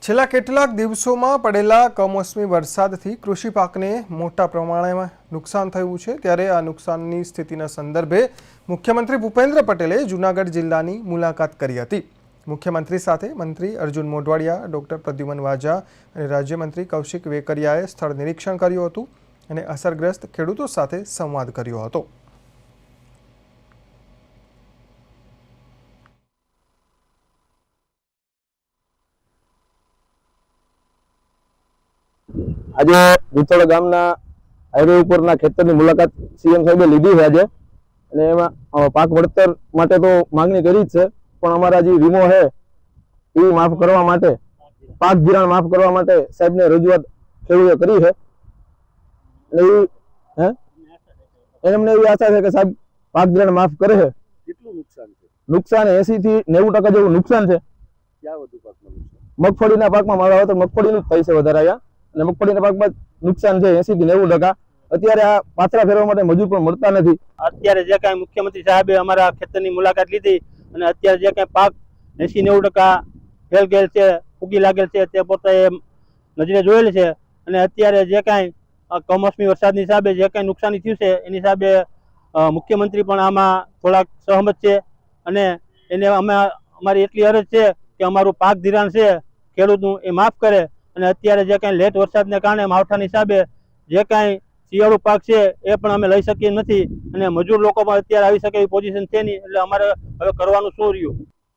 છેલ્લા કેટલાક દિવસોમાં પડેલા કમોસમી વરસાદથી કૃષિ પાકને મોટા પ્રમાણમાં નુકસાન થયું છે। ત્યારે આ નુકસાનની સ્થિતિના સંદર્ભે મુખ્યમંત્રી ભૂપેન્દ્ર પટેલે જૂનાગઢ જિલ્લાની મુલાકાત કરી હતી। મુખ્યમંત્રી સાથે મંત્રી અર્જુન મોઢવાડિયા, ડોક્ટર પ્રદ્યુમન વાજા અને રાજ્યમંત્રી કૌશિક વેકરિયાએ સ્થળ નિરીક્ષણ કર્યું હતું અને અસરગ્રસ્ત ખેડૂતો સાથે સંવાદ કર્યો હતો। आज ભૂતળ ગામના હાઈવે ઉપરના ખેતરની મુલાકાત સીએમ સાહેબે લીધી છે આજે, અને એમાં પાક વળતર માટે તો માંગણી કરી જ છે, પણ અમારા જે વીમો છે એ માફ કરવા માટે, પાક ધિરાણ માફ કરવા માટે સાહેબને રજૂઆત ખેડૂતે કરી છે। એમને એવી આશા છે કે સાહેબ પાક ધિરાણ માફ કરે છે। કેટલું નુકસાન છે? નુકસાન 80 થી 90% જેવું નુકસાન છે। ક્યાં વધુ પાકમાં નુકસાન? મગફળીના પાકમાં મારા તો મગફળીનું જ થાય છે વધારે અહીંયા, અને મગફળીના પાકમાં નુકસાન છે 80 થી 90%। અત્યારે આ પાથરા ફેરવા માટે મજૂર પણ મળતા નથી। અત્યારે જે કાંઈ મુખ્યમંત્રી સાહેબે અમારા ખેતરની મુલાકાત લીધી અને અત્યારે જે કાંઈ પાક 80-90% ફેલ ગયેલ છે, ઉગી લાગેલ છે, તે પોતે નજરે જોયેલ છે। અને અત્યારે જે કાંઈ કમોસમી વરસાદની હિસાબે જે કાંઈ નુકસાની થયું છે એની હિસાબે મુખ્યમંત્રી પણ આમાં થોડાક સહમત છે, અને એને અમારી એટલી અરજ છે કે અમારું પાક ધિરાણ છે ખેડૂતનું એ માફ કરે। અને અત્યારે જે કાંઈ લેટ વરસાદને કારણે માવઠાના હિસાબે જે કાંઈ શિયાળુ પાક છે એ પણ અમે લઈ શકીએ નથી, અને મજૂર લોકો પણ અત્યારે આવી શકે એવી પોઝિશન છે નહીં, એટલે અમારે હવે કરવાનું શું રહ્યું।